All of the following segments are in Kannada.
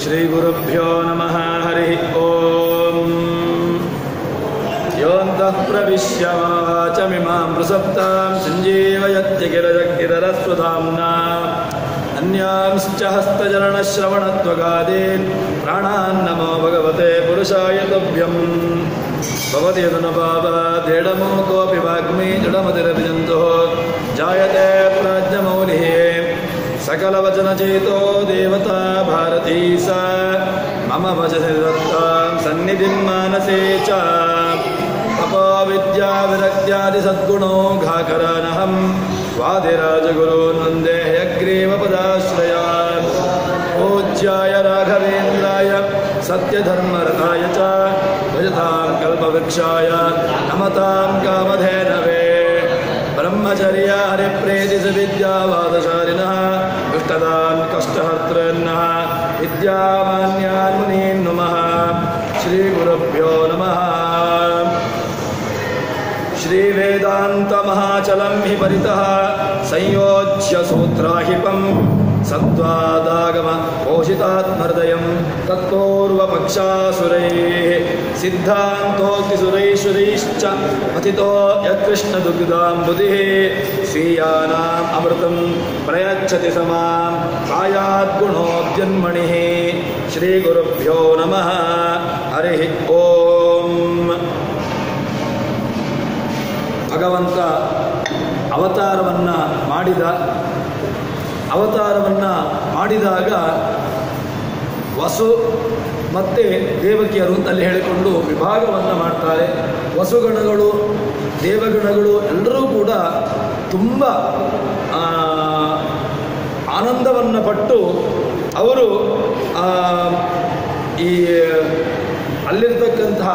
ಶ್ರೀಗುರುಭ್ಯೋ ನಮಃ ಹರಿ ಓಂ. ಯೋऽन्तಃ ಪ್ರವಿಶ್ಯ ವಾಚಮಿಮಾಂ ಪ್ರಸಪ್ತಾಂ ಸಂಜೀವಯತ್ಯಖಿಲಶಕ್ತಿಧರಸ್ವಧಾಮ್ನಾ ಅನ್ಯಾಂಶ್ಚ ಹಸ್ತಚರಣಶ್ರವಣತ್ವಗಾದೀನ್ ಪ್ರಾಣಾನ್ ನಮೋ ಭಗವತೆ ಪುರುಷಾಯ ತುಭ್ಯಂ. ಭವತಿ ಯದನುಭಾವಾದೇಡಮೋ ಕೋಪಿ ವಾಗ್ಮಿ ಜಡಮತಿರಭಿಜಂತೋ ಜಾಯತೆ ಪ್ರಾಜ್ಞಮೌಲಿಃ. सकलवचनचेतो देवता भारती सा मम वचसि दत्तां सन्निधिं मानसे च. तपो विद्या विरक्त्यादि सद्गुणो घाकरानहं वादिराजगुरून् वन्दे हयग्रीवपदाश्रयान्. पूज्याय राघवेन्द्राय सत्यधर्मरताय च भजतां कल्पवृक्षाय नमतां कामधेनवे. ब्रह्मचर्य हरिप्रेतिसविद्यावादशालिनः दुष्टदान् कष्टहर्तॄन्नः विद्यामान्यान् मुनीन् नुमः. श्रीगुरुभ्यो नमः. श्रीवेदान्तमहाचलं हि परितः संयोज्य सूत्राहिपं सत्त्वादागम पोषितात्महृदयं तत्पूर्वपक्षासुरैः सिद्धान्तोक्तिसुरैश्वरैश्च मथितो यत्कृष्णदुग्धाम्बुधिः स्वीयानाम् अमृतं प्रयच्छति समां कायाद्गुणोद्यन्मणिः. श्रीगुरुभ्यो नमः हरिः ओं. ಭಗವಂತ ಅವತಾರವನ್ನು ಮಾಡಿದಾಗ ವಸು ಮತ್ತು ದೇವಕಿಯರು ಅಂತಲ್ಲಿ ಹೇಳಿಕೊಂಡು ವಿಭಾಗವನ್ನು ಮಾಡ್ತಾರೆ. ವಸುಗಣಗಳು ದೇವಗಣಗಳು ಎಲ್ಲರೂ ಕೂಡ ತುಂಬ ಆನಂದವನ್ನು ಪಟ್ಟು ಅವರು ಈ ಅಲ್ಲಿರ್ತಕ್ಕಂತಹ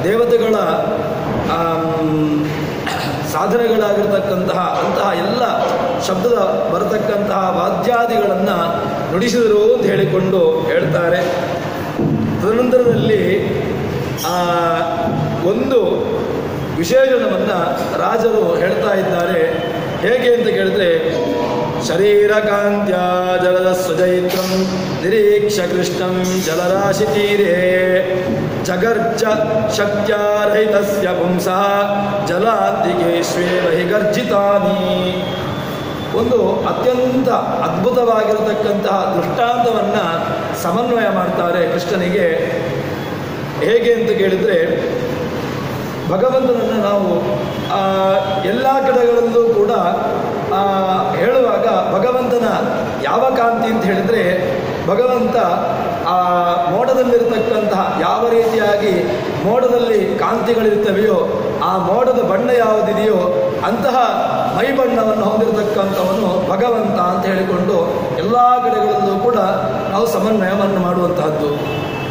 ದೇವತೆಗಳ ಸಾಧನೆಗಳಾಗಿರ್ತಕ್ಕಂತಹ ಅಂತಹ ಎಲ್ಲ ಶಬ್ದದ ಬರತಕ್ಕಂತಹ ವಾದ್ಯಾದಿಗಳನ್ನು ನುಡಿಸಿದರು ಅಂತ ಹೇಳಿಕೊಂಡು ಹೇಳ್ತಾರೆ. ತದನಂತರದಲ್ಲಿ ಒಂದು ವಿಶೇಷಣವನ್ನು ರಾಜರು ಹೇಳ್ತಾ ಇದ್ದಾರೆ. ಹೇಗೆ ಅಂತ ಕೇಳಿದ್ರೆ, ಶರೀರಕಾಂತ್ಯ ಜಲದ ಸುಜೈತ್ರಂ ನಿರೀಕ್ಷ ಕೃಷ್ಣಂ ಜಲರಾಶಿತೀರೇ ಜಗರ್ಜ ಶಕ್ತ್ಯಾರಹಿತಸ್ಯ ಪುಂಸಃ ಜಲಾಂತಿಕೇಶ್ವೇವ ಹಿ ಗರ್ಜಿತಾನಿ. ಒಂದು ಅತ್ಯಂತ ಅದ್ಭುತವಾಗಿರತಕ್ಕಂತಹ ದೃಷ್ಟಾಂತವನ್ನು ಸಮನ್ವಯ ಮಾಡ್ತಾರೆ ಕೃಷ್ಣನಿಗೆ. ಹೇಗೆ ಅಂತ ಕೇಳಿದರೆ, ಭಗವಂತನನ್ನು ನಾವು ಎಲ್ಲ ಕಡೆಗಳಲ್ಲೂ ಕೂಡ ಹೇಳುವಾಗ ಭಗವಂತನ ಯಾವ ಕಾಂತಿ ಅಂತ ಹೇಳಿದರೆ, ಭಗವಂತ ಆ ಮೋಡದಲ್ಲಿರ್ತಕ್ಕಂತಹ ಯಾವ ರೀತಿಯಾಗಿ ಮೋಡದಲ್ಲಿ ಕಾಂತಿಗಳಿರ್ತವೆಯೋ ಆ ಮೋಡದ ಬಣ್ಣ ಯಾವುದಿದೆಯೋ ಅಂತಹ ಮೈ ಬಣ್ಣವನ್ನು ಹೊಂದಿರತಕ್ಕಂಥವನು ಭಗವಂತ ಅಂತ ಹೇಳಿಕೊಂಡು ಎಲ್ಲ ಕಡೆಗಳಲ್ಲೂ ಕೂಡ ನಾವು ಸಮನ್ವಯವನ್ನು ಮಾಡುವಂತಹದ್ದು.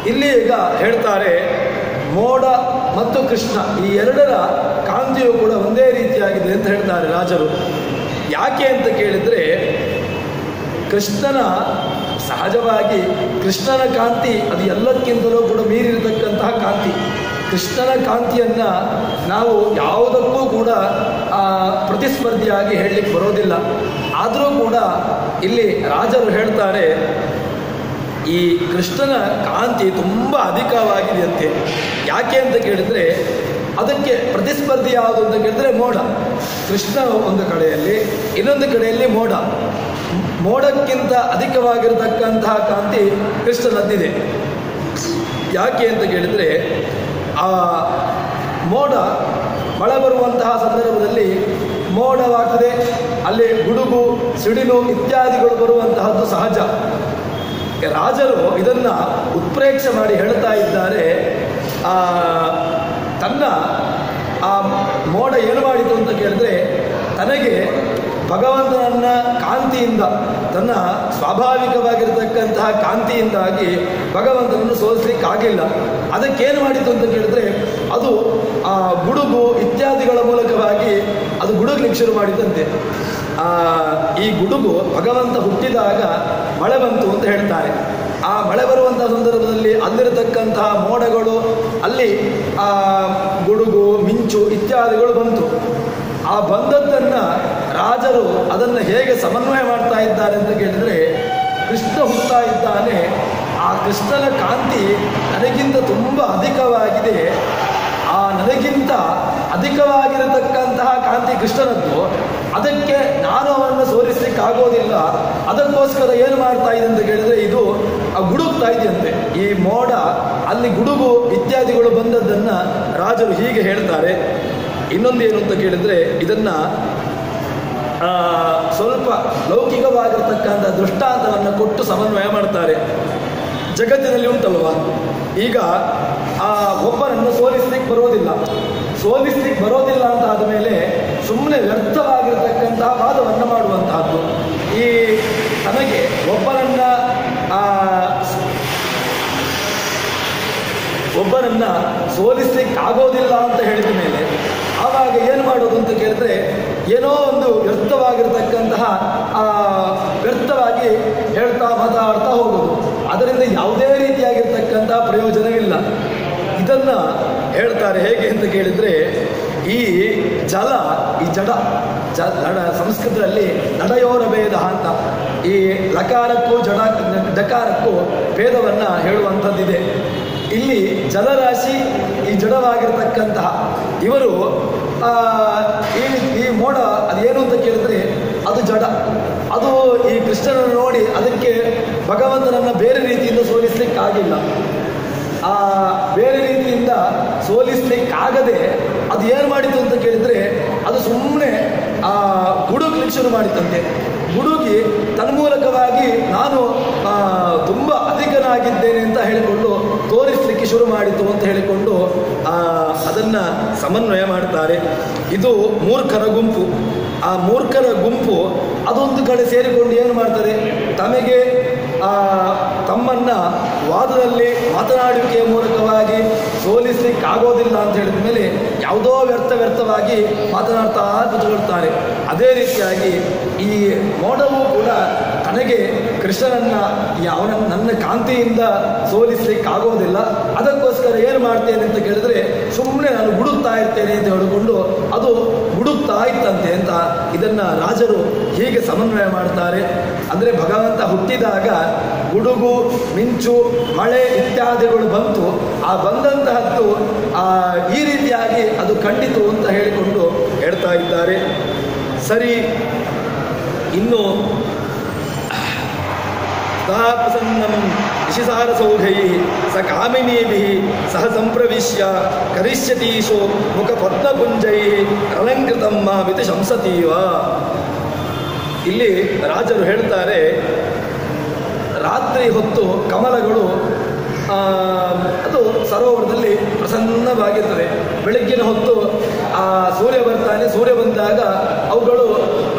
ಇಲ್ಲಿ ಈಗ ಹೇಳ್ತಾರೆ, ಮೋಡ ಮತ್ತು ಕೃಷ್ಣ ಈ ಎರಡರ ಕಾಂತಿಯು ಕೂಡ ಒಂದೇ ರೀತಿಯಾಗಿದೆ ಅಂತ ಹೇಳ್ತಾರೆ ರಾಜರು. ಯಾಕೆ ಅಂತ ಕೇಳಿದರೆ, ಕೃಷ್ಣನ ಸಹಜವಾಗಿ ಕೃಷ್ಣನ ಕಾಂತಿ ಅದು ಎಲ್ಲಕ್ಕಿಂತಲೂ ಕೂಡ ಮೀರಿರತಕ್ಕಂತಹ ಕಾಂತಿ. ಕೃಷ್ಣನ ಕಾಂತಿಯನ್ನು ನಾವು ಯಾವುದಕ್ಕೂ ಕೂಡ ಪ್ರತಿಸ್ಪರ್ಧಿಯಾಗಿ ಹೇಳಲಿಕ್ಕೆ ಬರೋದಿಲ್ಲ. ಆದರೂ ಕೂಡ ಇಲ್ಲಿ ರಾಜರು ಹೇಳ್ತಾರೆ, ಈ ಕೃಷ್ಣನ ಕಾಂತಿ ತುಂಬ ಅಧಿಕವಾಗಿದೆಯಂತೆ. ಯಾಕೆ ಅಂತ ಕೇಳಿದರೆ, ಅದಕ್ಕೆ ಪ್ರತಿಸ್ಪರ್ಧಿ ಯಾವುದು ಅಂತ ಕೇಳಿದ್ರೆ ಮೋಡ. ಕೃಷ್ಣ ಒಂದು ಕಡೆಯಲ್ಲಿ, ಇನ್ನೊಂದು ಕಡೆಯಲ್ಲಿ ಮೋಡ. ಮೋಡಕ್ಕಿಂತ ಅಧಿಕವಾಗಿರತಕ್ಕಂತಹ ಕಾಂತಿ ಕೃಷ್ಣನದ್ದಿದೆ. ಯಾಕೆ ಅಂತ ಕೇಳಿದರೆ, ಆ ಮೋಡ ಮಳೆ ಬರುವಂತಹ ಸಂದರ್ಭದಲ್ಲಿ ಮೋಡವಾಗ್ತದೆ, ಅಲ್ಲಿ ಗುಡುಗು ಸಿಡಿಲು ಇತ್ಯಾದಿಗಳು ಬರುವಂತಹದ್ದು ಸಹಜ. ರಾಜರು ಇದನ್ನು ಉತ್ಪ್ರೇಕ್ಷೆ ಮಾಡಿ ಹೇಳ್ತಾ ಇದ್ದಾರೆ, ತನ್ನ ಆ ಮೋಡ ಏನು ಮಾಡಿತು ಅಂತ ಕೇಳಿದ್ರೆ, ತನಗೆ ಭಗವಂತನನ್ನ ಕಾಂತಿಯಿಂದ, ತನ್ನ ಸ್ವಾಭಾವಿಕವಾಗಿರತಕ್ಕಂತಹ ಕಾಂತಿಯಿಂದಾಗಿ ಭಗವಂತನನ್ನು ಸೋಲಿಸಲಿಕ್ಕಾಗಿಲ್ಲ. ಅದಕ್ಕೇನು ಮಾಡಿತು ಅಂತ ಕೇಳಿದ್ರೆ, ಅದು ಆ ಗುಡುಗು ಇತ್ಯಾದಿಗಳ ಮೂಲಕವಾಗಿ ಅದು ಗುಡುಗ್ಲಿಕ್ಕೆ ಶುರು ಮಾಡಿದಂತೆ. ಈ ಗುಡುಗು ಭಗವಂತ ಹುಟ್ಟಿದಾಗ ಮಳೆ ಬಂತು ಅಂತ ಹೇಳ್ತಾರೆ. ಆ ಮಳೆ ಬರುವಂತಹ ಸಂದರ್ಭದಲ್ಲಿ ಅಲ್ಲಿರತಕ್ಕಂತಹ ಮೋಡಗಳು, ಅಲ್ಲಿ ಗುಡುಗು ಮಿಂಚು ಇತ್ಯಾದಿಗಳು ಬಂತು. ಆ ಬಂದದ್ದನ್ನು ರಾಜರು ಅದನ್ನು ಹೇಗೆ ಸಮನ್ವಯ ಮಾಡ್ತಾ ಇದ್ದಾರೆ ಅಂತ ಕೇಳಿದರೆ, ಕೃಷ್ಣ ಹುಟ್ಟುತ್ತಾ ಇದ್ದಾನೆ, ಕೃಷ್ಣನ ಕಾಂತಿ ನನಗಿಂತ ತುಂಬ ಅಧಿಕವಾಗಿದೆ. ಆ ನನಗಿಂತ ಅಧಿಕವಾಗಿರತಕ್ಕಂತಹ ಕಾಂತಿ ಕೃಷ್ಣನದ್ದು, ಅದಕ್ಕೆ ನಾನು ಅವನನ್ನು ಸೋಲಿಸಲಿಕ್ಕಾಗೋದಿಲ್ಲ. ಅದಕ್ಕೋಸ್ಕರ ಏನು ಮಾಡ್ತಾ ಇದೆ ಅಂತ ಕೇಳಿದರೆ, ಇದು ಗುಡುಗ್ತಾ ಇದೆಯಂತೆ. ಈ ಮೋಡ ಅಲ್ಲಿ ಗುಡುಗು ಇತ್ಯಾದಿಗಳು ಬಂದದ್ದನ್ನು ರಾಜರು ಹೀಗೆ ಹೇಳ್ತಾರೆ. ಇನ್ನೊಂದೇನು ಅಂತ ಕೇಳಿದರೆ, ಇದನ್ನು ಸ್ವಲ್ಪ ಲೌಕಿಕವಾಗಿರ್ತಕ್ಕಂಥ ದೃಷ್ಟಾಂತವನ್ನು ಕೊಟ್ಟು ಸಮನ್ವಯ ಮಾಡ್ತಾರೆ. ಜಗತ್ತಿನಲ್ಲಿ ಉಂಟಲ್ವ, ಈಗ ಒಬ್ಬರನ್ನು ಸೋಲಿಸ್ಲಿಕ್ಕೆ ಬರೋದಿಲ್ಲ ಅಂತ ಆದಮೇಲೆ ಸುಮ್ಮನೆ ವ್ಯರ್ಥವಾಗಿರ್ತಕ್ಕಂತಹ ವಾದವನ್ನು ಮಾಡುವಂತಹದ್ದು. ಈ ತನಗೆ ಒಬ್ಬರನ್ನ ಸೋಲಿಸ್ಲಿಕ್ಕೆ ಆಗೋದಿಲ್ಲ ಅಂತ ಹೇಳಿದ ಮೇಲೆ ಆವಾಗ ಏನು ಮಾಡೋದು ಅಂತ ಕೇಳಿದ್ರೆ, ಏನೋ ಒಂದು ವ್ಯರ್ಥವಾಗಿ ಹೇಳ್ತಾ ಮಾತಾಡ್ತಾ ಹೋಗೋದು. ಅದರಿಂದ ಯಾವುದೇ ರೀತಿಯಾಗಿರ್ತಕ್ಕಂತಹ ಪ್ರಯೋಜನವಿಲ್ಲ. ಇದನ್ನು ಹೇಳ್ತಾರೆ ಹೇಗೆ ಅಂತ ಕೇಳಿದರೆ, ಈ ಜಡ ಸಂಸ್ಕೃತದಲ್ಲಿ ನಡಯೋರ ಭೇದ ಅಂತ, ಈ ಲಕಾರಕ್ಕೂ ಡಕಾರಕ್ಕೂ ಭೇದವನ್ನು ಹೇಳುವಂಥದ್ದಿದೆ. ಇಲ್ಲಿ ಜಲರಾಶಿ, ಈ ಜಡವಾಗಿರ್ತಕ್ಕಂತಹ ಇವರು ಈ ಮೋಡ ಅದೇನು ಅಂತ ಕೇಳಿದ್ರೆ ಅದು ಜಡ. ಅದು ಈ ಕೃಷ್ಣನನ್ನು ನೋಡಿ ಅದಕ್ಕೆ ಭಗವಂತನನ್ನು ಬೇರೆ ರೀತಿಯಿಂದ ಸೋಲಿಸ್ಲಿಕ್ಕಾಗಿಲ್ಲ. ಬೇರೆ ರೀತಿಯಿಂದ ಸೋಲಿಸ್ಲಿಕ್ಕಾಗದೆ ಅದು ಏನು ಮಾಡಿತು ಅಂತ ಕೇಳಿದರೆ, ಅದು ಸುಮ್ಮನೆ ಗುಡುಗ್ಲಿಕ್ಕೆ ಶುರು ಮಾಡಿತಂತೆ. ಗುಡುಗಿ ತನ್ಮೂಲಕವಾಗಿ ನಾನು ತುಂಬ ಅಧಿಕನಾಗಿದ್ದೇನೆ ಅಂತ ಹೇಳಿಕೊಂಡು ತೋರಿಸಲಿಕ್ಕೆ ಶುರು ಮಾಡಿತು ಅಂತ ಹೇಳಿಕೊಂಡು ಅದನ್ನು ಸಮನ್ವಯ ಮಾಡ್ತಾರೆ. ಇದು ಮೂರ್ಖರ ಗುಂಪು. ಆ ಮೂರ್ಖರ ಗುಂಪು ಅದೊಂದು ಕಡೆ ಸೇರಿಕೊಂಡು ಏನು ಮಾಡ್ತಾರೆ, ತಮಗೆ ತಮ್ಮನ್ನು ವಾದದಲ್ಲಿ ಮಾತನಾಡುವಿಕೆಯ ಮೂಲಕವಾಗಿ ಸೋಲಿಸಲಿಕ್ಕಾಗೋದಿಲ್ಲ ಅಂತ ಹೇಳಿದ ಮೇಲೆ ಯಾವುದೋ ವ್ಯರ್ಥವಾಗಿ ಮಾತನಾಡ್ತಾ ಕೂತ್ಕೊಳ್ತಾರೆ. ಅದೇ ರೀತಿಯಾಗಿ ಈ ಮೋಡವು ಕೂಡ ತನಗೆ ಕೃಷ್ಣನನ್ನು ನನ್ನ ಕಾಂತಿಯಿಂದ ಸೋಲಿಸಲಿಕ್ಕಾಗೋದಿಲ್ಲ, ಅದಕ್ಕೋಸ್ಕರ ಏನು ಮಾಡ್ತೇನೆ ಅಂತ ಕೇಳಿದ್ರೆ ಸುಮ್ಮನೆ ನಾನು ಗುಡುಕ್ತಾ ಇರ್ತೇನೆ ಅಂತ ಹೇಳಿಕೊಂಡು ಅದು ಗುಡುಕ್ತಾ ಇತ್ತಂತೆ ಅಂತ ಇದನ್ನು ರಾಜರು ಹೀಗೆ ಸಮನ್ವಯ ಮಾಡ್ತಾರೆ. ಅಂದರೆ ಭಗವಂತ ಹುಟ್ಟಿದಾಗ ಗುಡುಗು, ಮಿಂಚು, ಮಳೆ ಇತ್ಯಾದಿಗಳು ಬಂತು. ಆ ಬಂದಂತಹದ್ದು ಈ ರೀತಿಯಾಗಿ ಅದು ಖಂಡಿತು ಅಂತ ಹೇಳಿಕೊಂಡು ಹೇಳ್ತಾ ಇದ್ದಾರೆ. ಸರಿ, ಇನ್ನು ಪ್ರಸನ್ನಂ ನಿಶಿಸಾರಸೌಘೈ ಸ ಕಾಮಿನೀಭಿ ಸಹ ಸಂಪ್ರವಿಶ್ಯ ಕರಿಷ್ಯತೀಶೋ ಮುಖ ಪದ್ಮಪುಂಜೈ ಅಲಂಕೃತಮ್ಮ ಮಿತಿ ಶಂಸತೀವ. ಇಲ್ಲಿ ರಾಜರು ಹೇಳ್ತಾರೆ, ರಾತ್ರಿ ಹೊತ್ತು ಕಮಲಗಳು ಅದು ಸರೋವರದಲ್ಲಿ ಪ್ರಸನ್ನವಾಗಿರ್ತದೆ. ಬೆಳಗ್ಗಿನ ಹೊತ್ತು ಸೂರ್ಯ ಬರ್ತಾನೆ. ಸೂರ್ಯ ಬಂದಾಗ ಅವುಗಳು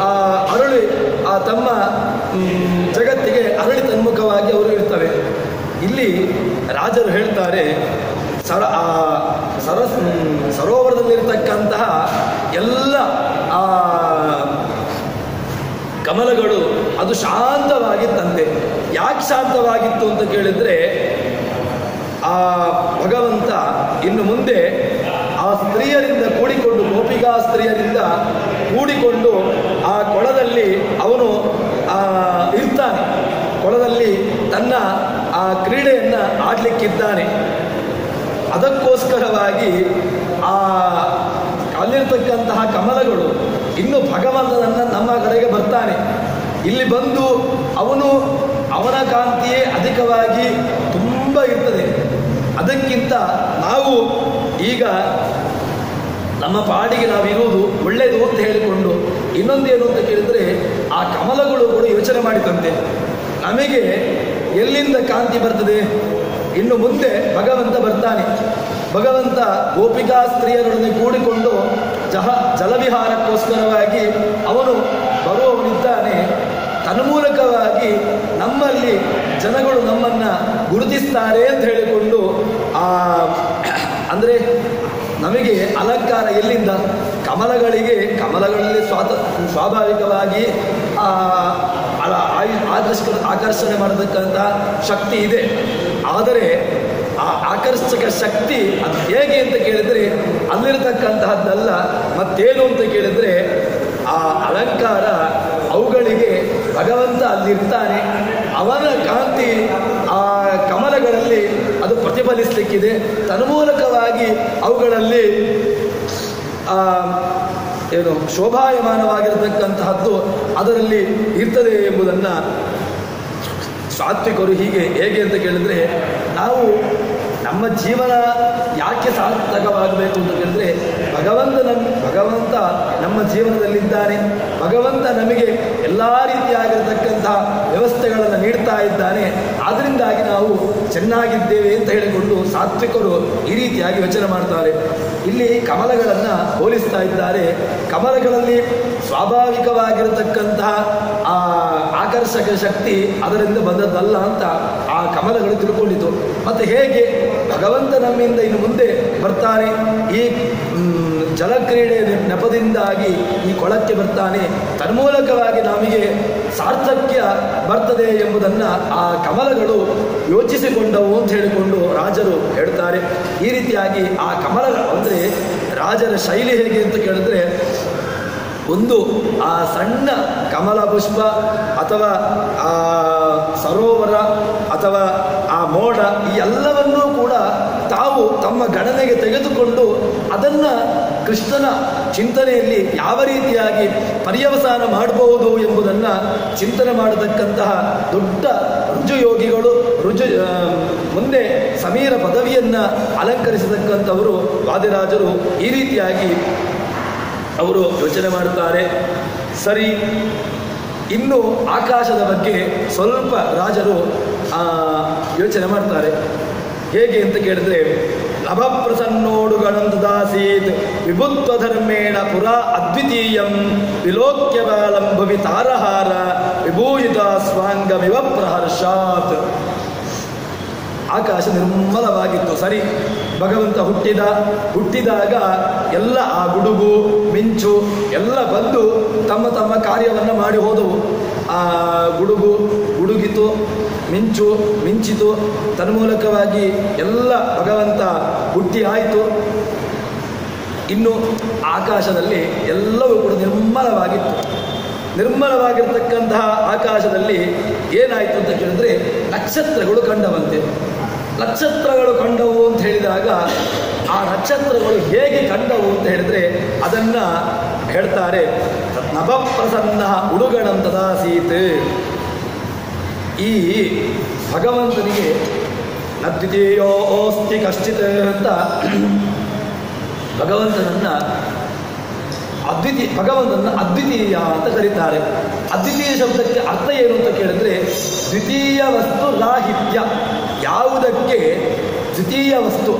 ಅರಳಿ ತಮ್ಮ ಜಗತ್ತಿಗೆ ಅರಳಿ ತನ್ಮುಖವಾಗಿ ಅವರು ಇರ್ತವೆ. ಇಲ್ಲಿ ರಾಜರು ಹೇಳ್ತಾರೆ, ಸರೋವರದಲ್ಲಿರ್ತಕ್ಕಂತಹ ಎಲ್ಲ ಕಮಲಗಳು ಅದು ಶಾಂತವಾಗಿತ್ತಂತೆ. ಯಾಕೆ ಶಾಂತವಾಗಿತ್ತು ಅಂತ ಕೇಳಿದರೆ, ಆ ಭಗವಂತ ಇನ್ನು ಮುಂದೆ ಆ ಸ್ತ್ರೀಯರಿಂದ ಕೂಡಿಕೊಂಡು, ಗೋಪಿಕಾ ಸ್ತ್ರೀಯರಿಂದ ಕೂಡಿಕೊಂಡು ಆ ಕೊಳದಲ್ಲಿ ಅವನು ಇರ್ತಾನೆ. ಕೊಳದಲ್ಲಿ ತನ್ನ ಆ ಕ್ರೀಡೆಯನ್ನು ಆಡಲಿಕ್ಕಿದ್ದಾನೆ. ಅದಕ್ಕೋಸ್ಕರವಾಗಿ ಅಲ್ಲಿರ್ತಕ್ಕಂತಹ ಕಮಲಗಳು ಇನ್ನು ಭಗವಂತನನ್ನು ನಮ್ಮ ಕಡೆಗೆ ಬರ್ತಾನೆ. ಇಲ್ಲಿ ಬಂದು ಅವನ ಕಾಂತಿಯೇ ಅಧಿಕವಾಗಿ ತುಂಬ ಇರ್ತದೆ. ಅದಕ್ಕಿಂತ ನಾವು ಈಗ ನಮ್ಮ ಪಾಡಿಗೆ ನಾವಿರುವುದು ಒಳ್ಳೆಯದು ಅಂತ ಹೇಳಿಕೊಂಡು, ಇನ್ನೊಂದೇನು ಅಂತ ಕೇಳಿದರೆ ಆ ಕಮಲಗಳು ಕೂಡ ಯೋಚನೆ ಮಾಡಿದಂತೆ, ನಮಗೆ ಎಲ್ಲಿಂದ ಕಾಂತಿ ಬರ್ತದೆ? ಇನ್ನು ಮುಂದೆ ಭಗವಂತ ಬರ್ತಾನೆ. ಭಗವಂತ ಗೋಪಿಕಾ ಸ್ತ್ರೀಯರೊಡನೆ ಕೂಡಿಕೊಂಡು ಜಲವಿಹಾರಕ್ಕೋಸ್ಕರವಾಗಿ ಅವನು ಬರುವವನಿದ್ದಾನೆ. ತನ್ಮೂಲಕವಾಗಿ ನಮ್ಮಲ್ಲಿ ಜನಗಳು ನಮ್ಮನ್ನು ಗುರುತಿಸ್ತಾರೆ ಅಂತ ಹೇಳಿಕೊಂಡು ಅಂದರೆ ನಮಗೆ ಅಲಂಕಾರ ಎಲ್ಲಿಂದ? ಕಮಲಗಳಲ್ಲಿ ಸ್ವಾಭಾವಿಕವಾಗಿ ಆಕರ್ಷಣೆ ಮಾಡತಕ್ಕಂಥ ಶಕ್ತಿ ಇದೆ. ಆದರೆ ಆ ಆಕರ್ಷಕ ಶಕ್ತಿ ಅದು ಹೇಗೆ ಅಂತ ಕೇಳಿದರೆ ಅಲ್ಲಿರತಕ್ಕಂತಹದ್ದಲ್ಲ, ಮತ್ತೇನು ಅಂತ ಕೇಳಿದರೆ ಆ ಅಲಂಕಾರ ಅವುಗಳಿಗೆ ಭಗವಂತ ಅಲ್ಲಿರ್ತಾನೆ. ಅವನ ಕಾಂತಿ ಆ ಕಮಲಗಳ ಸಿಕ್ಕಿದೆ. ತನ್ಮೂಲಕವಾಗಿ ಅವುಗಳಲ್ಲಿ ಏನು ಶೋಭಾಯಮಾನವಾಗಿರತಕ್ಕಂತಹದ್ದು ಅದರಲ್ಲಿ ಇರ್ತದೆ ಎಂಬುದನ್ನು ಸಾತ್ವಿಕರು ಹೇಗೆ ಅಂತ ಕೇಳಿದ್ರೆ, ನಾವು ನಮ್ಮ ಜೀವನ ಯಾಕೆ ಸಾರ್ಥಕವಾಗಬೇಕು ಅಂತ ಕೇಳಿದ್ರೆ, ಭಗವಂತ ನಮ್ಮ ಜೀವನದಲ್ಲಿದ್ದಾನೆ. ಭಗವಂತ ನಮಗೆ ಎಲ್ಲ ರೀತಿಯಾಗಿರತಕ್ಕಂತಹ ವ್ಯವಸ್ಥೆಗಳನ್ನು ನೀಡ್ತಾ ಇದ್ದಾನೆ. ಆದ್ದರಿಂದಾಗಿ ನಾವು ಚೆನ್ನಾಗಿದ್ದೇವೆ ಅಂತ ಹೇಳಿಕೊಂಡು ಸಾತ್ವಿಕರು ಈ ರೀತಿಯಾಗಿ ಯೋಚನೆ ಮಾಡ್ತಾರೆ. ಇಲ್ಲಿ ಕಮಲಗಳನ್ನು ಹೋಲಿಸ್ತಾ ಇದ್ದಾರೆ. ಕಮಲಗಳಲ್ಲಿ ಸ್ವಾಭಾವಿಕವಾಗಿರತಕ್ಕಂತಹ ಆ ಆಕರ್ಷಕ ಶಕ್ತಿ ಅದರಿಂದ ಬಂದದ್ದಲ್ಲ ಅಂತ ಆ ಕಮಲಗಳು ತಿಳ್ಕೊಂಡಿತು. ಮತ್ತು ಹೇಗೆ ಭಗವಂತ ನಮ್ಮಿಂದ ಇನ್ನು ಮುಂದೆ ಬರ್ತಾನೆ, ಈ ಜಲಕ್ರೀಡೆ ನೆಪದಿಂದಾಗಿ ಈ ಕೊಳಕ್ಕೆ ಬರ್ತಾನೆ, ತನ್ಮೂಲಕವಾಗಿ ನಮಗೆ ಸಾರ್ಥಕ್ಯ ಬರ್ತದೆ ಎಂಬುದನ್ನು ಆ ಕಮಲಗಳು ಯೋಚಿಸಿಕೊಂಡವು ಅಂತ ಹೇಳಿಕೊಂಡು ರಾಜರು ಹೇಳ್ತಾರೆ. ಈ ರೀತಿಯಾಗಿ ಆ ಕಮಲಗಳು ಅಂದರೆ ರಾಜರ ಶೈಲಿ ಹೇಗೆ ಅಂತ ಕೇಳಿದ್ರೆ, ಒಂದು ಆ ಸಣ್ಣ ಕಮಲ ಪುಷ್ಪ ಅಥವಾ ಆ ಸರೋವರ ಅಥವಾ ಆ ಮೋಡ ಈ ಎಲ್ಲವನ್ನೂ ಕೂಡ ತಾವು ತಮ್ಮ ಗಣನೆಗೆ ತೆಗೆದುಕೊಂಡು ಅದನ್ನು ಕೃಷ್ಣನ ಚಿಂತನೆಯಲ್ಲಿ ಯಾವ ರೀತಿಯಾಗಿ ಪರ್ಯವಸಾನ ಮಾಡಬಹುದು ಎಂಬುದನ್ನು ಚಿಂತನೆ ಮಾಡತಕ್ಕಂತಹ ದೊಡ್ಡ ರುಜುಯೋಗಿಗಳು, ಮುಂದೆ ಸಮೀರ ಪದವಿಯನ್ನು ಅಲಂಕರಿಸತಕ್ಕಂಥವರು ವಾದಿರಾಜರು ಈ ರೀತಿಯಾಗಿ ಅವರು ಯೋಚನೆ ಮಾಡುತ್ತಾರೆ. ಸರಿ, ಇನ್ನು ಆಕಾಶದ ಬಗ್ಗೆ ಸ್ವಲ್ಪ ರಾಜರು ಯೋಚನೆ ಮಾಡ್ತಾರೆ. ಹೇಗೆ ಅಂತ ಕೇಳಿದ್ರೆ, ಲಭಪ್ರಸನ್ನೋಡುಗಳಂತದಾಸೀತ್ ವಿಭುತ್ವ ಧರ್ಮೇಣ ಪುರಾ ಅದ್ವಿತೀಯಂ ವಿಲೋಕ್ಯ ಬಾಲಂ ಭವಿ ತಾರಹಾರ ವಿಭೂಯಿತ ಸ್ವಾಂಗಮಿವ ಪ್ರಹರ್ಷಾತ್. ಆಕಾಶ ನಿರ್ಮಲವಾಗಿತ್ತು. ಸರಿ, ಭಗವಂತ ಹುಟ್ಟಿದಾಗ ಎಲ್ಲ ಆ ಗುಡುಗು ಮಿಂಚು ಎಲ್ಲ ಬಂದು ತಮ್ಮ ತಮ್ಮ ಕಾರ್ಯವನ್ನು ಮಾಡಿ ಹೋದವು. ಆ ಗುಡುಗಿತು, ಮಿಂಚಿತು, ತನ್ಮೂಲಕವಾಗಿ ಎಲ್ಲ ಭಗವಂತ ಹುಟ್ಟಿ ಆಯಿತು. ಇನ್ನು ಆಕಾಶದಲ್ಲಿ ಎಲ್ಲವೂ ಕೂಡ ನಿರ್ಮಲವಾಗಿರ್ತಕ್ಕಂತಹ ಆಕಾಶದಲ್ಲಿ ಏನಾಯಿತು ಅಂತ ಕೇಳಿದ್ರೆ, ನಕ್ಷತ್ರಗಳು ಕಂಡವಂತೆ. ನಕ್ಷತ್ರಗಳು ಕಂಡವು ಅಂತ ಹೇಳಿದಾಗ ಆ ನಕ್ಷತ್ರಗಳು ಹೇಗೆ ಕಂಡವು ಅಂತ ಹೇಳಿದ್ರೆ ಅದನ್ನು ಹೇಳ್ತಾರೆ. ನಭಪ್ರಸನ್ನ ಉಡುಗಣಂತದಾಸೀತ್. ಈ ಭಗವಂತನಿಗೆ ನದ್ವಿತೀಯೋಸ್ತಿ ಕಶ್ಚಿತ್ ಅಂತ ಭಗವಂತನನ್ನು ಅದ್ವಿತೀಯ ಅಂತ ಕರೀತಾರೆ. ಅದ್ವಿತೀಯ ಶಬ್ದಕ್ಕೆ ಅರ್ಥ ಏನು ಅಂತ ಕೇಳಿದ್ರೆ, ದ್ವಿತೀಯ ವಸ್ತು ರಾಹಿತ್ಯ. ಯಾವುದಕ್ಕೆ ದ್ವಿತೀಯ ವಸ್ತು,